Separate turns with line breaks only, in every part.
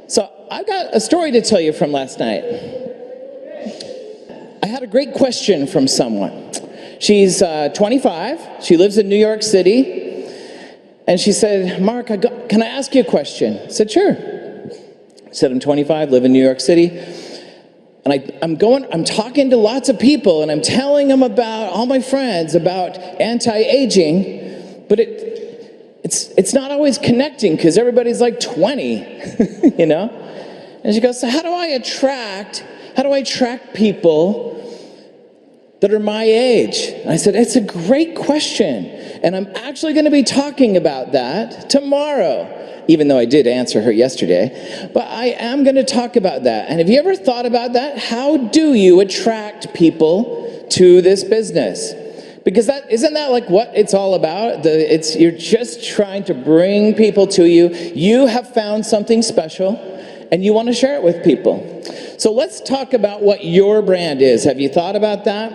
So I've got a story to tell you from last night. I had a great question from someone. She's 25. She lives in New York City. And she said, Mark, can I ask you a question? I said, sure. I said, I'm 25, live in New York City. And I'm talking to lots of people, and I'm telling them about, all my friends, about anti-aging, but it's not always connecting because everybody's like 20, you know? And she goes, so how do I attract people that are my age? And I said, it's a great question. And I'm actually going to be talking about that tomorrow, even though I did answer her yesterday. But I am going to talk about that. And have you ever thought about that? How do you attract people to this business? Because isn't that like what it's all about? You're just trying to bring people to you. You have found something special, and you want to share it with people. So let's talk about what your brand is. Have you thought about that?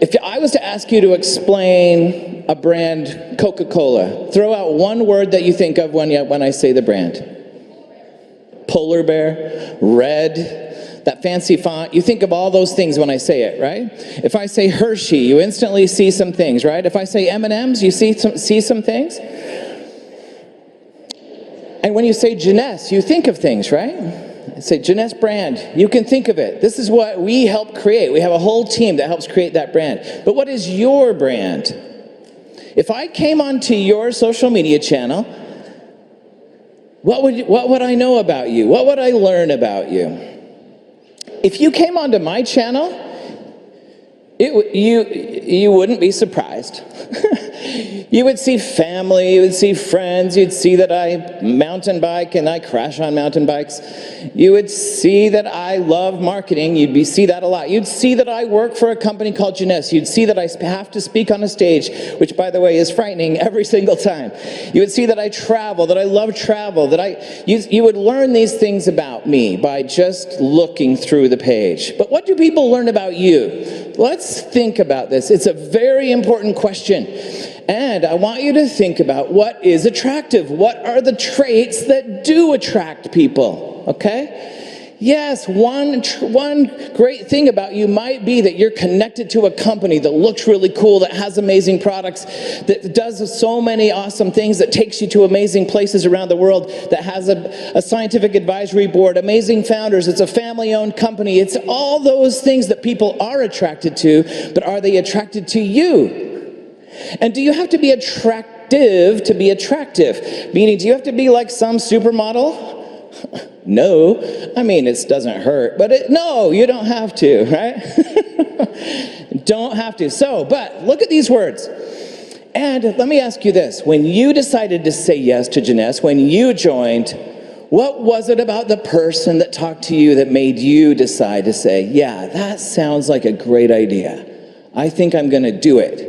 If I was to ask you to explain a brand, Coca-Cola, throw out one word that you think of when I say the brand. Polar bear, red, that fancy font. You think of all those things when I say it, right? If I say Hershey, you instantly see some things, right? If I say M&M's, you see some things. And when you say Jeunesse, you think of things, right? Say Jeunesse brand, you can think of it. This is what we help create. We have a whole team that helps create that brand. But what is your brand? If I came onto your social media channel, what would I know about you? What would I learn about you? If you came onto my channel, you wouldn't be surprised. You would see family, you would see friends, you'd see that I mountain bike and I crash on mountain bikes. You would see that I love marketing, you'd see that a lot. You'd see that I work for a company called Jeunesse. You'd see that I have to speak on a stage, which by the way is frightening every single time. You would see that I travel, that I love travel, that you would learn these things about me by just looking through the page. But what do people learn about you? Let's think about this. It's a very important question. And I want you to think about what is attractive. What are the traits that do attract people? Okay? Yes, one great thing about you might be that you're connected to a company that looks really cool, that has amazing products, that does so many awesome things, that takes you to amazing places around the world, that has a scientific advisory board, amazing founders, it's a family-owned company. It's all those things that people are attracted to, but are they attracted to you? And do you have to be attractive to be attractive? Meaning, do you have to be like some supermodel? No. I mean, it doesn't hurt, but no, you don't have to, right? Don't have to. So, but look at these words. And let me ask you this. When you decided to say yes to Jeunesse, when you joined, what was it about the person that talked to you that made you decide to say, yeah, that sounds like a great idea. I think I'm going to do it.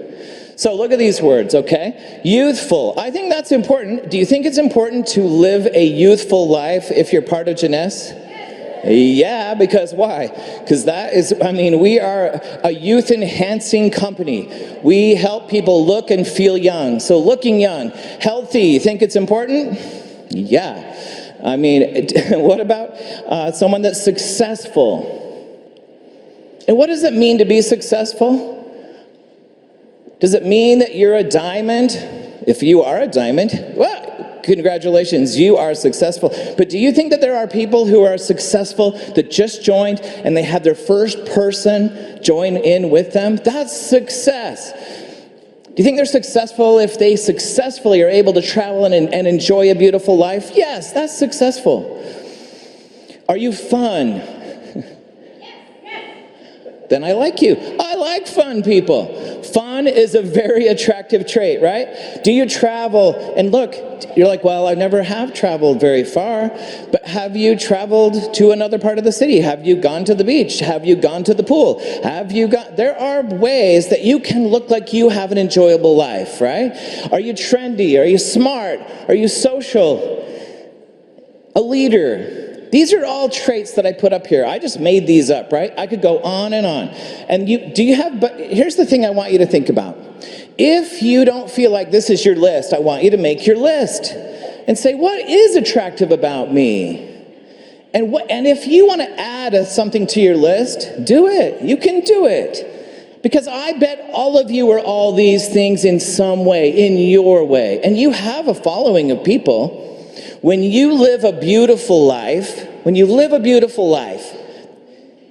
So look at these words, okay? Youthful. I think that's important. Do you think it's important to live a youthful life if you're part of Jeunesse? Yeah, because why? Because we are a youth-enhancing company. We help people look and feel young. So looking young. Healthy, you think it's important? Yeah. I mean, what about someone that's successful? And what does it mean to be successful? Does it mean that you're a diamond? If you are a diamond, well, congratulations, you are successful. But do you think that there are people who are successful that just joined and they had their first person join in with them? That's success. Do you think they're successful if they successfully are able to travel and enjoy a beautiful life? Yes, that's successful. Are you fun? Then I like you. I like fun people. Fun is a very attractive trait, right? Do you travel? And look, you're like, well, I never have traveled very far, but have you traveled to another part of the city? Have you gone to the beach? Have you gone to the pool? There are ways that you can look like you have an enjoyable life, right? Are you trendy? Are you smart? Are you social? A leader? These are all traits that I put up here. I just made these up, right? I could go on and on. And but here's the thing I want you to think about. If you don't feel like this is your list, I want you to make your list. and say, what is attractive about me? And if you want to add something to your list, do it. You can do it. Because I bet all of you are all these things in some way, in your way. And you have a following of people. When you live a beautiful life,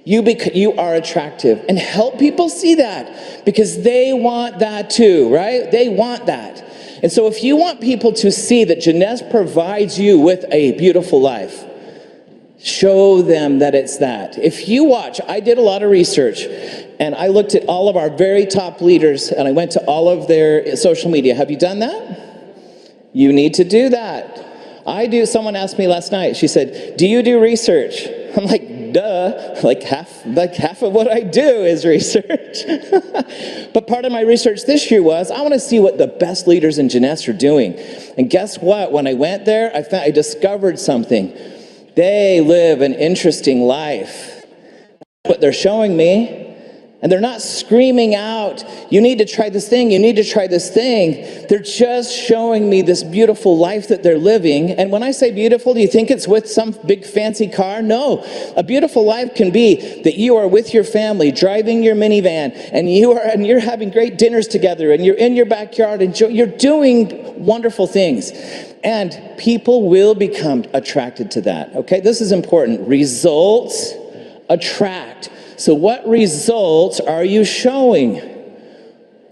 you are attractive. And help people see that, because they want that too, right? They want that. And so if you want people to see that Jeunesse provides you with a beautiful life, show them that it's that. If you watch, I did a lot of research, and I looked at all of our very top leaders, and I went to all of their social media. Have you done that? You need to do that. I do. Someone asked me last night, she said, do you do research? I'm like, duh, like half of what I do is research. But part of my research this year was, I want to see what the best leaders in Jeunesse are doing. And guess what? When I went there, I discovered something. They live an interesting life. That's what they're showing me. And they're not screaming out, you need to try this thing, you need to try this thing. They're just showing me this beautiful life that they're living. And when I say beautiful, do you think it's with some big fancy car? No. A beautiful life can be that you are with your family, driving your minivan, and you're having great dinners together, and you're in your backyard, and you're doing wonderful things. And people will become attracted to that, okay? This is important. Results attract. So what results are you showing?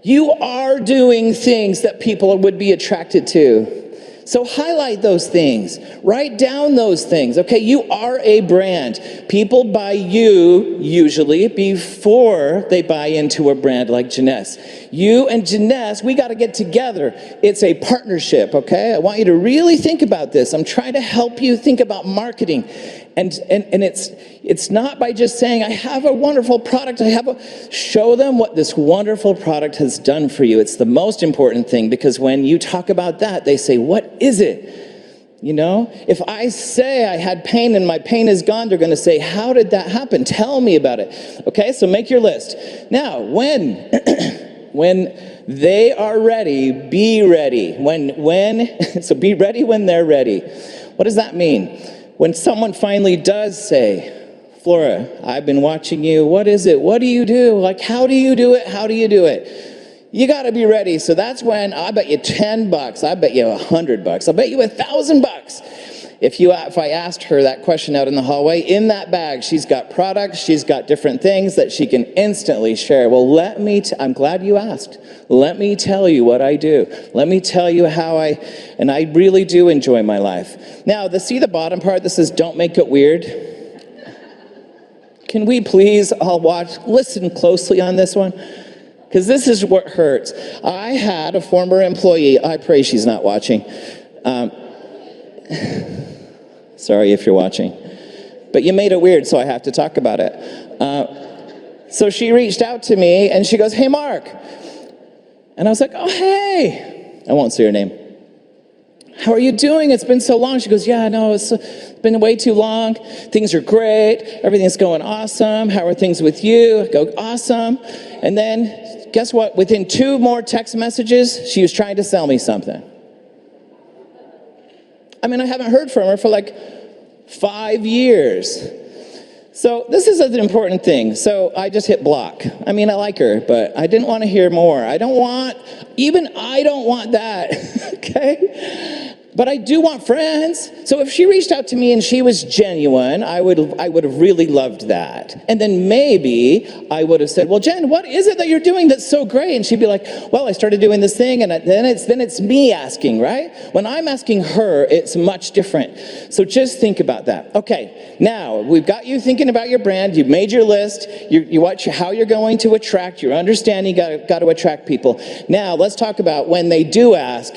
You are doing things that people would be attracted to. So highlight those things. Write down those things. Okay, you are a brand. People buy you usually before they buy into a brand like Jeunesse. You and Jeunesse, we got to get together. It's a partnership, okay? I want you to really think about this. I'm trying to help you think about marketing. And it's not by just saying, I have a wonderful product, show them what this wonderful product has done for you. It's the most important thing, because when you talk about that, they say, what is it? You know, if I say I had pain and my pain is gone, they're going to say, how did that happen? Tell me about it. Okay, so make your list. Now, when they are ready, be ready. So be ready when they're ready. What does that mean? When someone finally does say, Flora, I've been watching you. What is it? What do you do? Like, how do you do it? How do you do it? You got to be ready. So that's when I bet you $10. I bet you $100. I bet you $1,000. If I asked her that question out in the hallway, in that bag, she's got products, she's got different things that she can instantly share. Well, I'm glad you asked. Let me tell you what I do. Let me tell you how and I really do enjoy my life. Now, see the bottom part that says, don't make it weird? Can we please all listen closely on this one? Because this is what hurts. I had a former employee, I pray she's not watching. Sorry if you're watching. But you made it weird, so I have to talk about it. So she reached out to me, and she goes, hey, Mark. And I was like, oh, hey. I won't say her name. How are you doing? It's been so long. She goes, yeah, no, it's been way too long. Things are great. Everything's going awesome. How are things with you? I go, awesome. And then, guess what? Within 2 more text messages, she was trying to sell me something. I mean, I haven't heard from her for like 5 years. So this is an important thing. So I just hit block. I mean, I like her, but I didn't want to hear more. I don't want that, okay? But I do want friends. So if she reached out to me and she was genuine, I would have really loved that. And then maybe I would have said, well, Jen, what is it that you're doing that's so great? And she'd be like, well, I started doing this thing, and then it's me asking, right? When I'm asking her, it's much different. So just think about that. Okay, now we've got you thinking about your brand. You've made your list. You watch how you're going to attract. You're understanding you got to attract people. Now let's talk about when they do ask.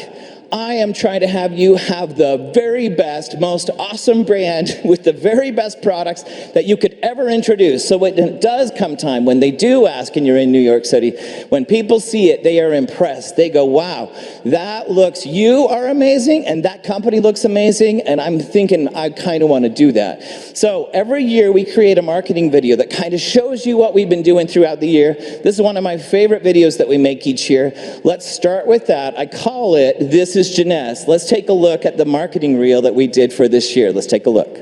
I am trying to have you have the very best, most awesome brand with the very best products that you could ever introduce. So when it does come time, when they do ask and you're in New York City, when people see it, they are impressed. They go, wow, you are amazing, and that company looks amazing, and I'm thinking I kind of want to do that. So every year we create a marketing video that kind of shows you what we've been doing throughout the year. This is one of my favorite videos that we make each year. Let's start with that. I call it, This Is is Jeunesse. Let's take a look at the marketing reel that we did for this year. Let's take a look.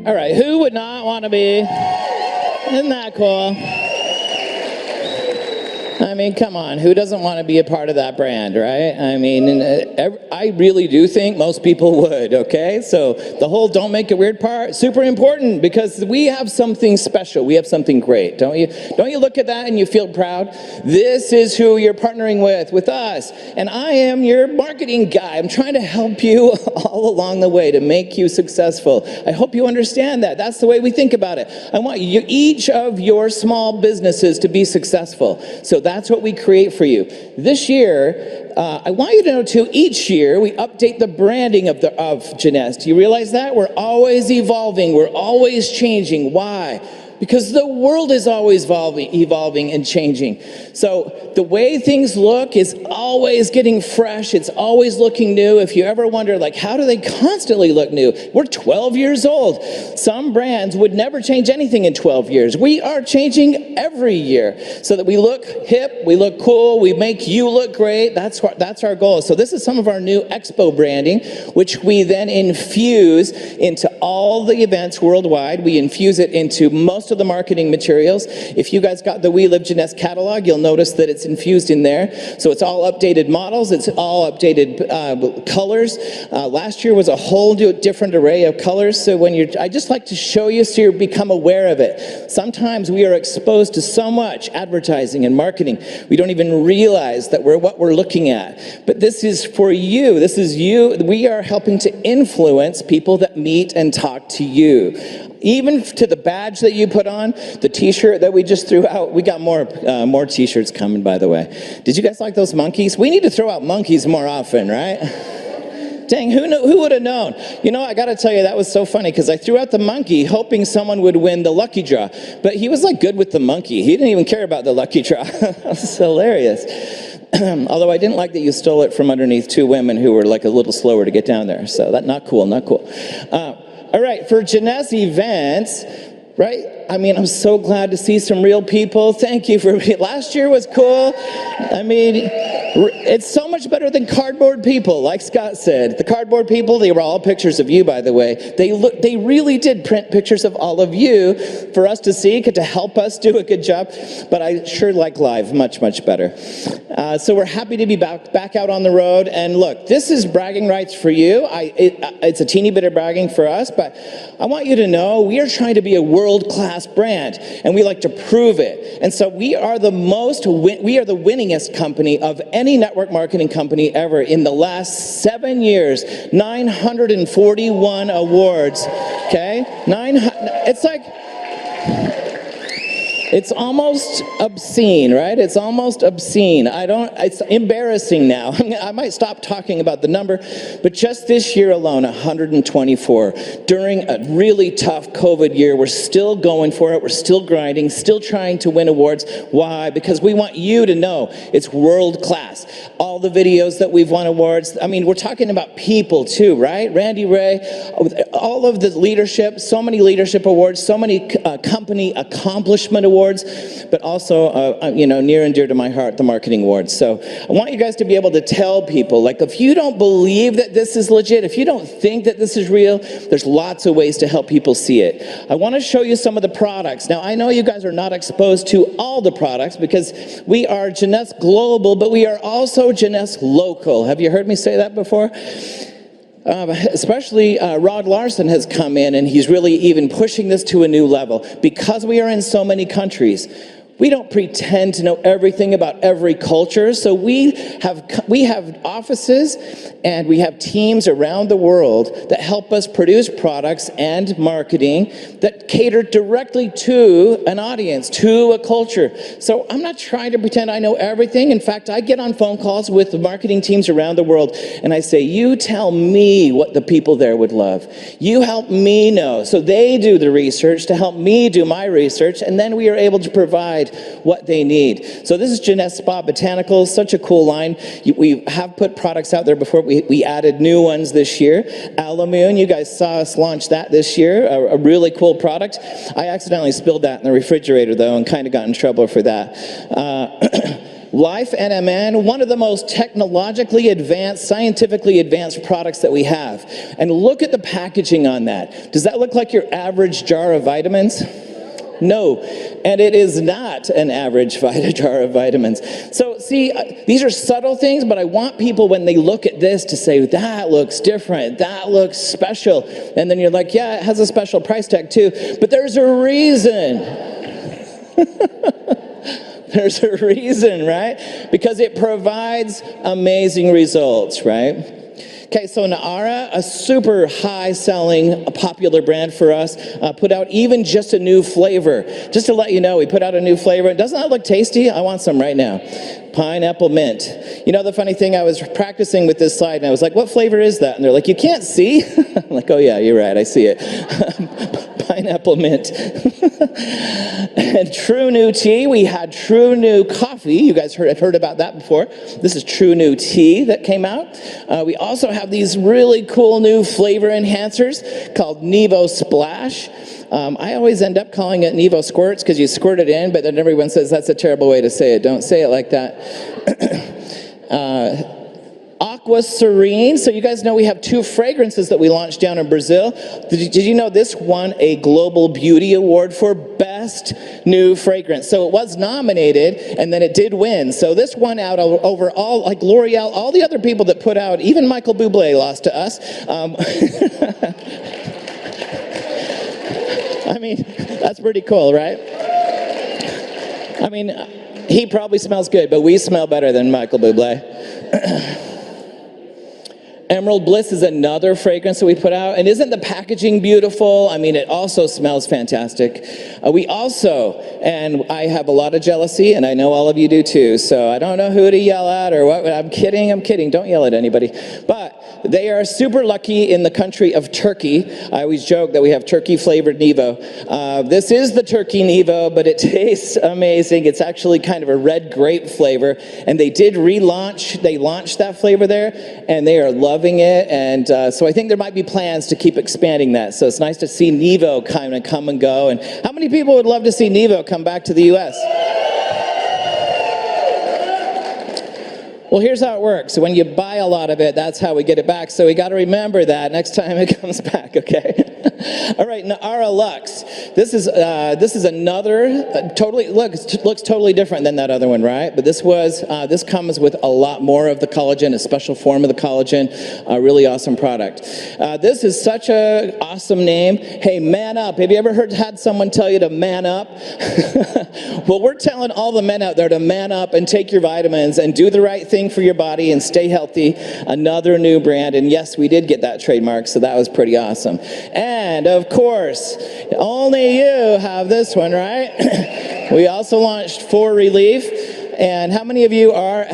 All right, who would not want to be? Isn't that cool? I mean, come on, who doesn't want to be a part of that brand, right? I mean, I really do think most people would, okay? So the whole don't make it weird part, super important, because we have something special. We have something great, don't you? Don't you look at that and you feel proud? This is who you're partnering with us. And I am your marketing guy. I'm trying to help you all along the way to make you successful. I hope you understand that. That's the way we think about it. I want you, each of your small businesses to be successful. So that's what we create for you. This year, I want you to know too, each year we update the branding of Jeunesse. Do you realize that? We're always evolving. We're always changing. Why? Because the world is always evolving and changing. So the way things look is always getting fresh. It's always looking new. If you ever wonder, like, how do they constantly look new? We're 12 years old. Some brands would never change anything in 12 years. We are changing every year so that we look hip, we look cool, we make you look great. That's our goal. So this is some of our new Expo branding, which we then infuse into all the events worldwide. We infuse it into most of the marketing materials. If you guys got the We Live Jeunesse catalog, you'll notice that it's infused in there. So it's all updated models. It's all updated colors. Last year was a whole different array of colors. So I just like to show you so you become aware of it. Sometimes we are exposed to so much advertising and marketing, we don't even realize that what we're looking at. But this is for you. This is you. We are helping to influence people that meet and talk to you. Even to the badge that you put on, the t-shirt that we just threw out. We got more t-shirts coming, by the way. Did you guys like those monkeys? We need to throw out monkeys more often, right? Dang, who would have known? You know, I got to tell you, that was so funny because I threw out the monkey hoping someone would win the lucky draw. But he was like good with the monkey. He didn't even care about the lucky draw. That was hilarious. Although I didn't like that you stole it from underneath two women who were like a little slower to get down there. So that's not cool, not cool. All right, for Jeunesse events, right? I mean, I'm so glad to see some real people. Thank you for, last year was cool. I mean, It's so much better than cardboard people, like Scott said. The cardboard people, they were all pictures of you, by the way. They really did print pictures of all of you for us to see, to help us do a good job. But I sure like live much, much better. So we're happy to be back out on the road. And look, this is bragging rights for you. It's a teeny bit of bragging for us, but I want you to know we are trying to be a world-class brand, and we like to prove it. And so we are the winningest company of any network marketing company ever in the last 7 years. 941 awards. Okay, it's almost obscene, right? It's almost obscene. It's embarrassing now. I might stop talking about the number, but just this year alone, 124. During a really tough COVID year, we're still going for it. We're still grinding, still trying to win awards. Why? Because we want you to know it's world class. All the videos that we've won awards. I mean, we're talking about people too, right? Randy Ray, all of the leadership, so many leadership awards, so many company accomplishment awards, but also, near and dear to my heart, the marketing awards. So I want you guys to be able to tell people, like, if you don't believe that this is legit, if you don't think that this is real, there's lots of ways to help people see it. I want to show you some of the products. Now, I know you guys are not exposed to all the products because we are Jeunesse Global, but we are also Jeunesse Local. Have you heard me say that before? Especially Rod Larson has come in, and he's really even pushing this to a new level. Because we are in so many countries, we don't pretend to know everything about every culture. So we have offices and we have teams around the world that help us produce products and marketing that cater directly to an audience, to a culture. So I'm not trying to pretend I know everything. In fact, I get on phone calls with the marketing teams around the world and I say, you tell me what the people there would love. You help me know. So they do the research to help me do my research, and then we are able to provide what they need. So this is Jeunesse Spa Botanicals, such a cool line. We have put products out there before. We added new ones this year. Alamoon, you guys saw us launch that this year, a really cool product. I accidentally spilled that in the refrigerator though and kind of got in trouble for that. Life NMN, one of the most technologically advanced, scientifically advanced products that we have. And look at the packaging on that. Does that look like your average jar of vitamins? No, and it is not an average jar of vitamins. So see, these are subtle things, but I want people when they look at this to say, that looks different, that looks special. And then you're like, yeah, it has a special price tag too, but there's a reason. There's a reason, right? Because it provides amazing results, right? Okay, so Naara, a super high-selling, popular brand for us, put out even just a new flavor. Just to let you know, we put out a new flavor. Doesn't that look tasty? I want some right now. Pineapple mint. You know the funny thing, I was practicing with this slide, and I was like, what flavor is that? And they're like, you can't see? I'm like, oh yeah, you're right, I see it. Pineapple mint. And True New Tea, we had True New Coffee. You guys have heard about that before. This is True New Tea that came out. We also have these really cool new flavor enhancers called Nevo Splash. I always end up calling it Nevo Squirts because you squirt it in, but then everyone says that's a terrible way to say it. Don't say it like that. Aqua Serene. So you guys know we have 2 fragrances that we launched down in Brazil. Did you know this won a Global Beauty Award for Best New Fragrance? So it was nominated, and then it did win. So this won out over all, like L'Oreal, all the other people that put out, even Michael Bublé lost to us. I mean, that's pretty cool, right? I mean, he probably smells good, but we smell better than Michael Bublé. Emerald Bliss is another fragrance that we put out. And isn't the packaging beautiful? I mean, it also smells fantastic. We also, and I have a lot of jealousy, and I know all of you do too, so I don't know who to yell at or what. I'm kidding. Don't yell at anybody. But they are super lucky in the country of Turkey. I always joke that we have turkey-flavored Nevo. This is the turkey Nevo, but it tastes amazing. It's actually kind of a red grape flavor, and they did relaunch. They launched that flavor there, and they are loving it, and so I think there might be plans to keep expanding that. So it's nice to see Nevo kind of come and go. And how many people would love to see Nevo come back to the U.S.? Well, here's how it works. When you buy a lot of it, that's how we get it back. So we got to remember that next time it comes back, okay? All right, Naara Lux. This is another looks totally different than that other one, right? But this comes with a lot more of the collagen, a special form of the collagen, a really awesome product. This is such a awesome name. Hey, man up. Have you ever had someone tell you to man up? Well, we're telling all the men out there to man up and take your vitamins and do the right thing for your body and stay healthy. Another new brand, and yes, we did get that trademark, so that was pretty awesome. And of course, only you have this one, right? We also launched 4 Relief. And how many of you are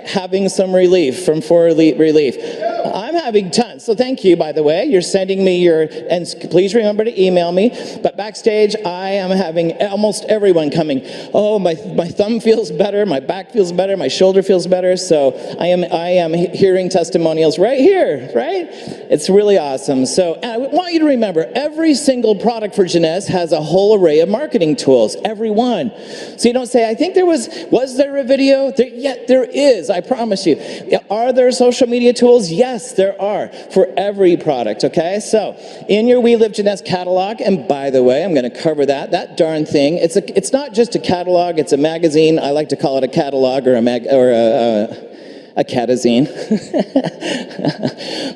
having some relief from 4 Relief? I'm having tons, so thank you, by the way. You're sending me and please remember to email me. But backstage, I am having almost everyone coming. Oh, my thumb feels better, my back feels better, my shoulder feels better. So I am hearing testimonials right here, right? It's really awesome. So I want you to remember, every single product for Jeunesse has a whole array of marketing tools, every one. So you don't say, I think there was there a video? There is, I promise you. Are there social media tools? Yes, there are for every product, okay? So in your We Live Jeunesse catalog, and by the way, I'm going to cover that darn thing. It's not just a catalog, it's a magazine. I like to call it a catalog or a catazine.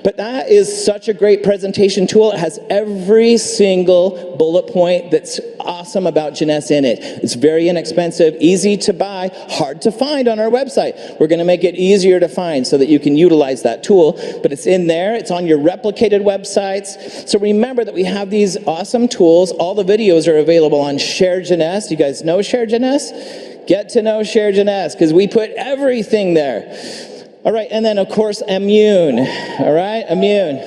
But that is such a great presentation tool. It has every single bullet point that's awesome about Jeunesse in it. It's very inexpensive, easy to buy, hard to find on our website. We're going to make it easier to find so that you can utilize that tool. But it's in there. It's on your replicated websites. So remember that we have these awesome tools. All the videos are available on Share Jeunesse. You guys know Share Jeunesse? Get to know Share Jeunesse because we put everything there. All right, and then of course, Immune. All right, Immune.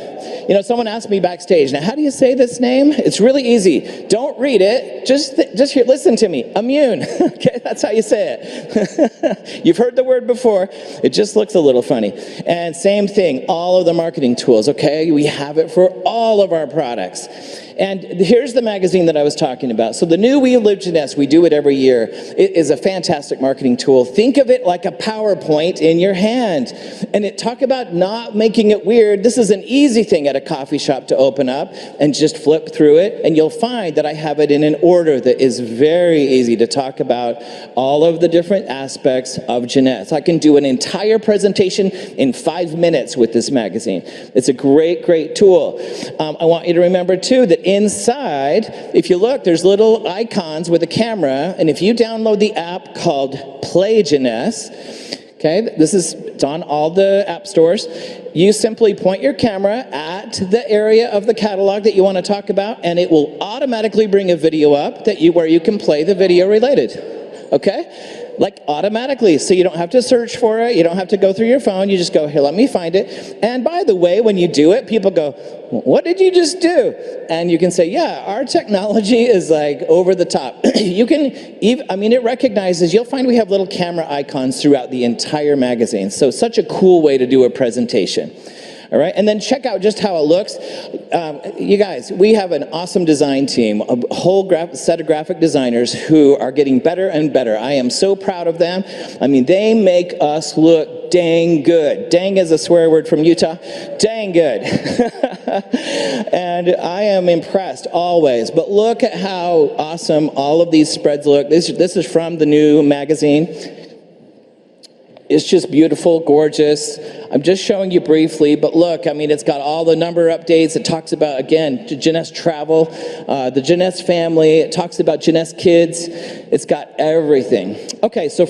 You know, someone asked me backstage, now how do you say this name? It's really easy. Don't read it, just listen to me. Immune, okay, that's how you say it. You've heard the word before, it just looks a little funny. And same thing, all of the marketing tools, okay? We have it for all of our products. And here's the magazine that I was talking about. So the new We Live Jeunesse, we do it every year. It is a fantastic marketing tool. Think of it like a PowerPoint in your hand. And talk about not making it weird. This is an easy thing at a coffee shop to open up and just flip through it. And you'll find that I have it in an order that is very easy to talk about all of the different aspects of Jeunesse. I can do an entire presentation in 5 minutes with this magazine. It's a great, great tool. I want you to remember too that inside, if you look, there's little icons with a camera, and if you download the app called Play Jeunesse, okay, it's on all the app stores, you simply point your camera at the area of the catalog that you want to talk about, and it will automatically bring a video up where you can play the video related, okay? Like automatically, so you don't have to search for it, you don't have to go through your phone, you just go, here, let me find it. And by the way, when you do it, people go, what did you just do? And you can say, yeah, our technology is like over the top. You can, it recognizes, you'll find we have little camera icons throughout the entire magazine. So such a cool way to do a presentation. All right, and then check out just how it looks. You guys, we have an awesome design team, a whole set of graphic designers who are getting better and better. I am so proud of them. I mean, they make us look dang good. Dang is a swear word from Utah. Dang good. And I am impressed always. But look at how awesome all of these spreads look. This is from the new magazine. It's just beautiful, gorgeous. I'm just showing you briefly, but look, I mean, it's got all the number updates. It talks about, again, Jeunesse travel, the Jeunesse family. It talks about Jeunesse kids. It's got everything. Okay, so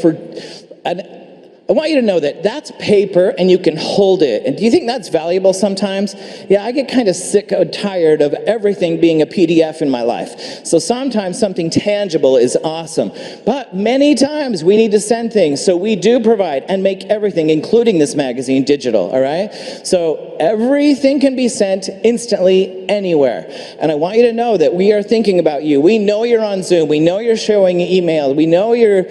I want you to know that that's paper and you can hold it. And do you think that's valuable sometimes? Yeah, I get kind of sick and tired of everything being a PDF in my life. So sometimes something tangible is awesome. But many times we need to send things. So we do provide and make everything, including this magazine, digital, all right? So everything can be sent instantly anywhere. And I want you to know that we are thinking about you. We know you're on Zoom. We know you're showing email. We know you're,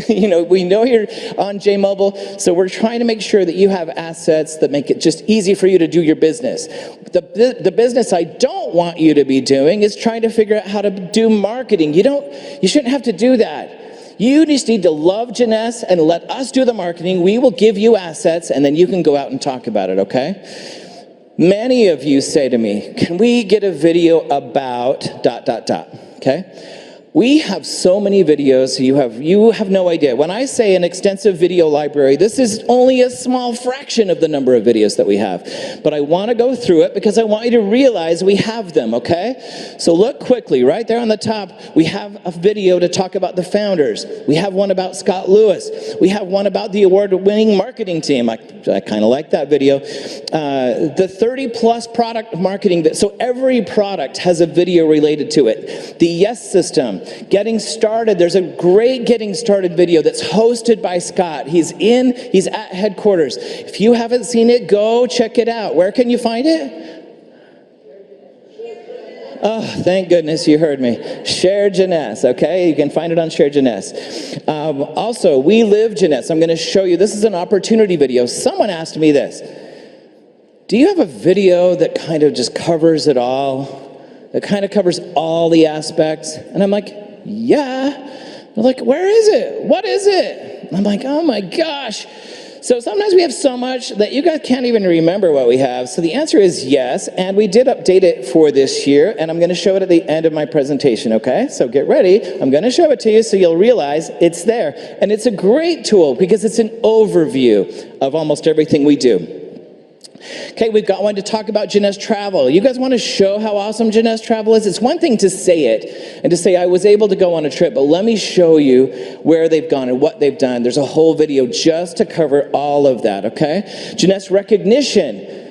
we know you're on JMobile. So we're trying to make sure that you have assets that make it just easy for you to do your business. The business I don't want you to be doing is trying to figure out how to do marketing. You shouldn't have to do that. You just need to love Jeunesse and let us do the marketing. We will give you assets, and then you can go out and talk about it, okay? Many of you say to me, can we get a video about ... okay? We have so many videos, you have no idea. When I say an extensive video library, this is only a small fraction of the number of videos that we have. But I want to go through it because I want you to realize we have them, okay? So look quickly, right there on the top, we have a video to talk about the founders. We have one about Scott Lewis. We have one about the award-winning marketing team. I kind of like that video. The 30-plus product marketing, so every product has a video related to it. The Yes System. Getting Started, there's a great Getting Started video that's hosted by Scott. He's at headquarters. If you haven't seen it, go check it out. Where can you find it? Oh, thank goodness you heard me. Share Jeunesse, okay? You can find it on Share Jeunesse. Also, We Live Jeunesse. I'm going to show you, this is an opportunity video. Someone asked me this. Do you have a video that kind of just covers it all? It kind of covers all the aspects. And I'm like, yeah. They're like, where is it? What is it? And I'm like, oh my gosh. So sometimes we have so much that you guys can't even remember what we have. So the answer is yes. And we did update it for this year. And I'm going to show it at the end of my presentation, okay? So get ready. I'm going to show it to you so you'll realize it's there. And it's a great tool because it's an overview of almost everything we do. Okay, we've got one to talk about Jeunesse Travel. You guys want to show how awesome Jeunesse Travel is? It's one thing to say it and to say, I was able to go on a trip, but let me show you where they've gone and what they've done. There's a whole video just to cover all of that, okay? Jeunesse Recognition.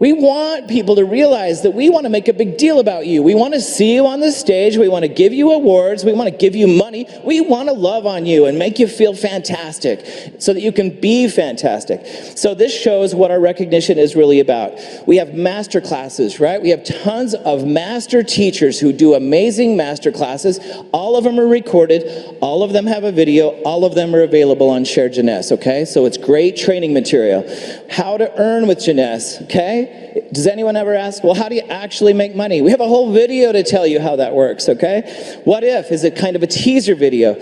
We want people to realize that we want to make a big deal about you. We want to see you on the stage. We want to give you awards. We want to give you money. We want to love on you and make you feel fantastic so that you can be fantastic. So this shows what our recognition is really about. We have master classes, right? We have tons of master teachers who do amazing master classes. All of them are recorded. All of them have a video. All of them are available on Share Jeunesse, okay? So it's great training material. How to earn with Jeunesse, okay? Does anyone ever ask, well, how do you actually make money? We have a whole video to tell you how that works, okay? What If is a kind of a teaser video,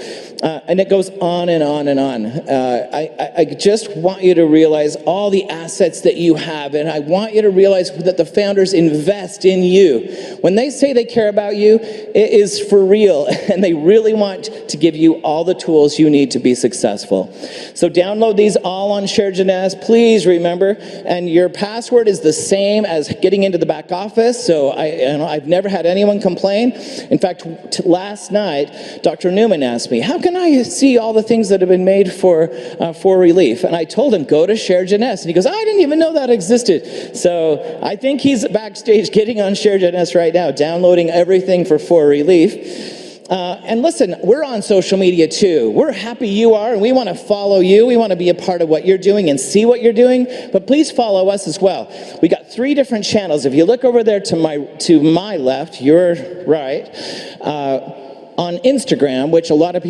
and it goes on and on and on. I just want you to realize all the assets that you have, and I want you to realize that the founders invest in you. When they say they care about you, it is for real, and they really want to give you all the tools you need to be successful. So download these all on Share Jeunesse. Please remember, and your password is the same as getting into the back office, so I've never had anyone complain. In fact, last night, Dr. Newman asked me, how can I see all the things that have been made for relief? And I told him, go to Share Jeunesse. And he goes, I didn't even know that existed. So I think he's backstage getting on Share Jeunesse right now, downloading everything for relief. And listen, we're on social media too. We're happy you are, and we want to follow you. We want to be a part of what you're doing and see what you're doing, but please follow us as well. We got 3 different channels. If you look over there to my left, your right, on Instagram, which a lot of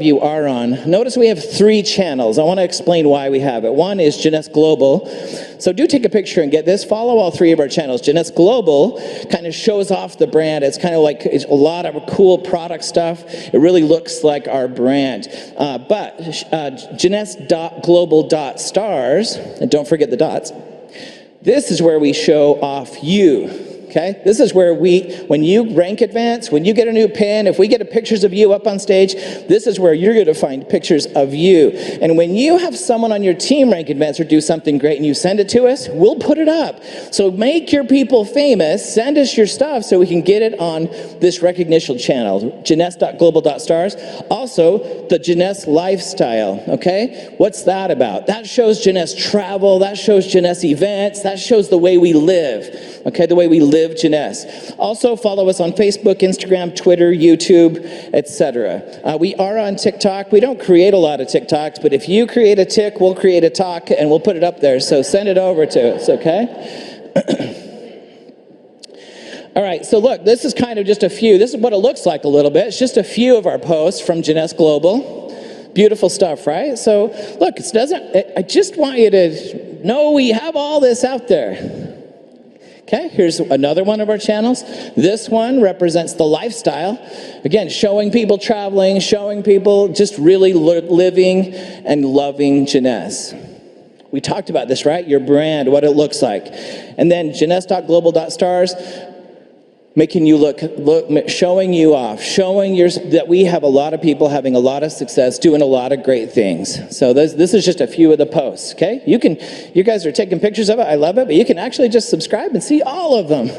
you are on, notice we have 3 channels. I want to explain why we have it. One is Jeunesse Global. So do take a picture and get this. Follow all 3 of our channels. Jeunesse Global kind of shows off the brand. It's kind of like it's a lot of cool product stuff. It really looks like our brand. But Jeunesse.global.stars, and don't forget the dots, this is where we show off you. Okay? This is where when you rank advance, when you get a new pin, if we get pictures of you up on stage, this is where you're going to find pictures of you. And when you have someone on your team rank advance or do something great and you send it to us, we'll put it up. So make your people famous, send us your stuff so we can get it on this recognition channel, Jeunesse.global.stars. Also, the Jeunesse lifestyle, okay? What's that about? That shows Jeunesse travel, that shows Jeunesse events, that shows the way we live, okay? The way we live Jeunesse. Also follow us on Facebook, Instagram, Twitter, YouTube, etc. We are on TikTok. We don't create a lot of TikToks, but if you create a tick, we'll create a talk and we'll put it up there. So send it over to us, okay? All right, so look, this is kind of just a few. This is what it looks like a little bit. It's just a few of our posts from Jeunesse Global. Beautiful stuff, right? So look, I just want you to know we have all this out there. Okay, here's another one of our channels. This one represents the lifestyle. Again, showing people traveling, showing people just really living and loving Jeunesse. We talked about this, right? Your brand, what it looks like. And then Jeunesse.global.stars, making you look, showing you off, showing that we have a lot of people having a lot of success, doing a lot of great things. So this is just a few of the posts, okay? You guys are taking pictures of it, I love it, but you can actually just subscribe and see all of them.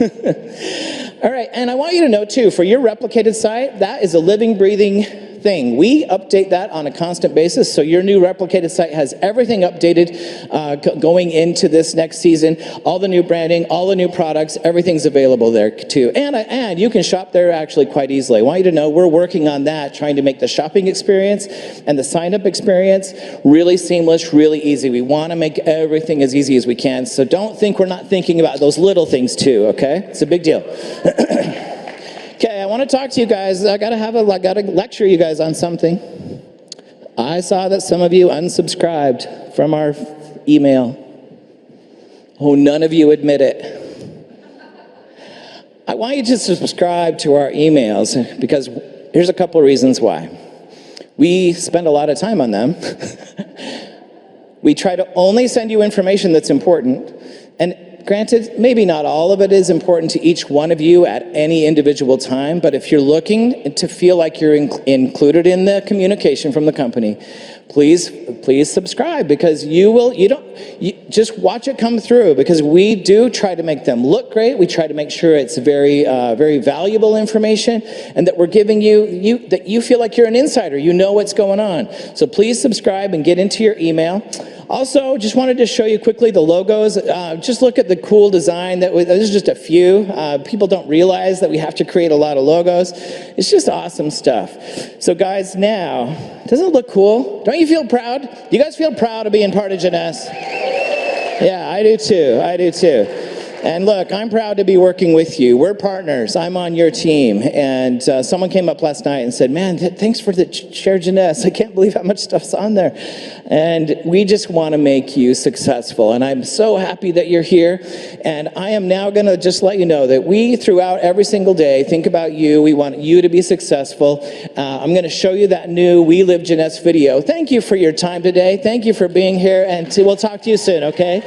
All right, and I want you to know too, for your replicated site, that is a living, breathing thing. We update that on a constant basis, so your new replicated site has everything updated going into this next season. All the new branding, all the new products, everything's available there too. And you can shop there actually quite easily. I want you to know we're working on that, trying to make the shopping experience and the sign-up experience really seamless, really easy. We want to make everything as easy as we can, so don't think we're not thinking about those little things too, okay? It's a big deal. Okay, I want to talk to you guys. I gotta lecture you guys on something. I saw that some of you unsubscribed from our email. Oh, none of you admit it. I want you to subscribe to our emails because here's a couple of reasons why. We spend a lot of time on them. We try to only send you information that's important. And granted, maybe not all of it is important to each one of you at any individual time, but if you're looking to feel like you're included in the communication from the company, please subscribe, because just watch it come through, because we do try to make them look great. We try to make sure it's very valuable information, and that we're giving that you feel like you're an insider, you know what's going on. So please subscribe and get into your email. Also, just wanted to show you quickly the logos. Just look at the cool design. This is just a few. People don't realize that we have to create a lot of logos. It's just awesome stuff. So guys, now, doesn't it look cool? Don't you feel proud? Do you guys feel proud of being part of Jeunesse? Yeah, I do too. I do too. And look, I'm proud to be working with you. We're partners. I'm on your team. And someone came up last night and said, man, thanks for the Share Jeunesse. I can't believe how much stuff's on there. And we just want to make you successful. And I'm so happy that you're here. And I am now going to just let you know that we, throughout every single day, think about you. We want you to be successful. I'm going to show you that new We Live Jeunesse video. Thank you for your time today. Thank you for being here. And we'll talk to you soon, okay?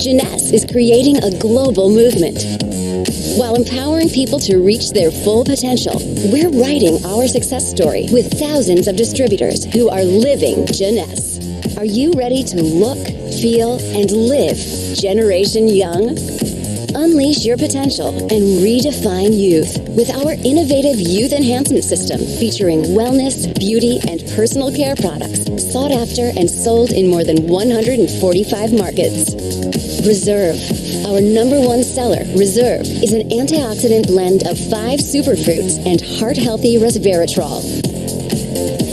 Jeunesse is creating a global movement. While empowering people to reach their full potential, we're writing our success story with thousands of distributors who are living Jeunesse. Are you ready to look, feel, and live Generation Young? Unleash your potential and redefine youth with our innovative youth enhancement system featuring wellness, beauty, and personal care products sought after and sold in more than 145 markets. Reserve. Our #1 seller, Reserve, is an antioxidant blend of 5 superfruits and heart-healthy resveratrol.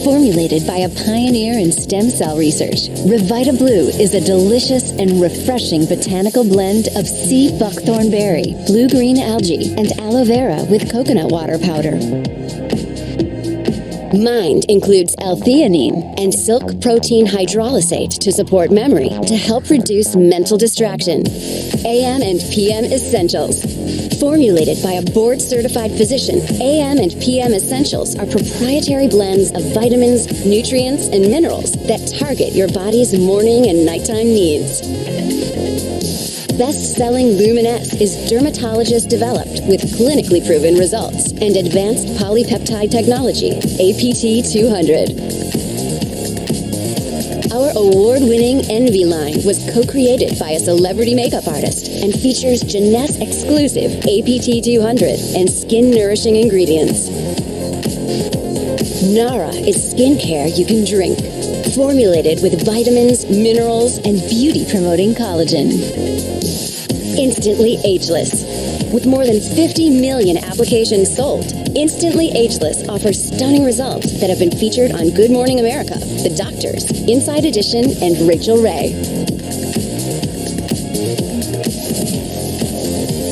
Formulated by a pioneer in stem cell research, Revita Blue is a delicious and refreshing botanical blend of sea buckthorn berry, blue-green algae, and aloe vera with coconut water powder. Mind includes L-theanine and silk protein hydrolysate to support memory to help reduce mental distraction. AM and PM Essentials. Formulated by a board-certified physician, AM and PM Essentials are proprietary blends of vitamins, nutrients, and minerals that target your body's morning and nighttime needs. Best-selling Luminesse is dermatologist-developed with clinically proven results and advanced polypeptide technology, APT-200. Our award-winning Envy line was co-created by a celebrity makeup artist and features Jeunesse-exclusive APT-200 and skin-nourishing ingredients. Nara is skincare you can drink, formulated with vitamins, minerals, and beauty-promoting collagen. Instantly Ageless. With more than 50 million applications sold, Instantly Ageless offers stunning results that have been featured on Good Morning America, The Doctors, Inside Edition, and Rachel Ray.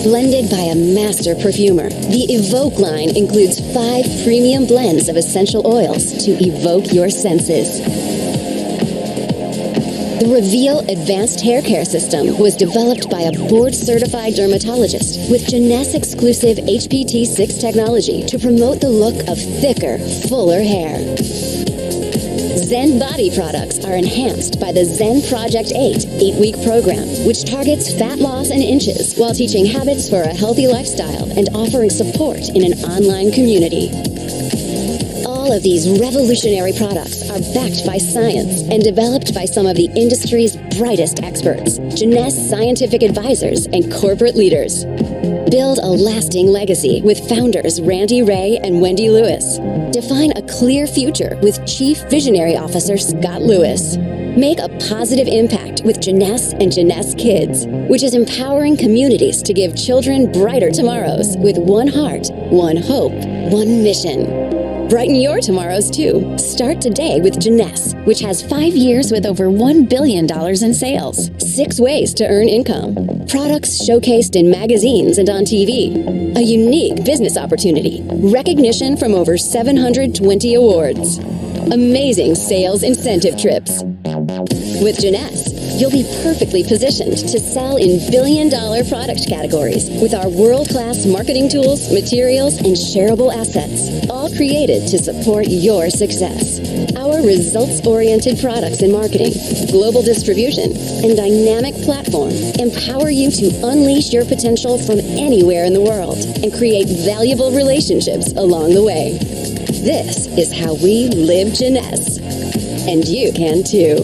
Blended by a master perfumer, the Evoke line includes 5 premium blends of essential oils to evoke your senses. The Reveal Advanced Hair Care System was developed by a board-certified dermatologist with Jeunesse-exclusive HPT6 technology to promote the look of thicker, fuller hair. Zen Body products are enhanced by the Zen Project 8 8-week program, which targets fat loss in inches while teaching habits for a healthy lifestyle and offering support in an online community. All of these revolutionary products are backed by science and developed by some of the industry's brightest experts, Jeunesse scientific advisors, and corporate leaders. Build a lasting legacy with founders Randy Ray and Wendy Lewis. Define a clear future with Chief Visionary Officer Scott Lewis. Make a positive impact with Jeunesse and Jeunesse Kids, which is empowering communities to give children brighter tomorrows with one heart, one hope, one mission. Brighten your tomorrows too. Start today with Jeunesse, which has 5 years with over $1 billion in sales, 6 ways to earn income, products showcased in magazines and on TV, a unique business opportunity, recognition from over 720 awards, amazing sales incentive trips. With Jeunesse, you'll be perfectly positioned to sell in billion-dollar product categories with our world-class marketing tools, materials, and shareable assets, all created to support your success. Our results-oriented products and marketing, global distribution, and dynamic platform empower you to unleash your potential from anywhere in the world and create valuable relationships along the way. This is how we live Jeunesse. And you can too.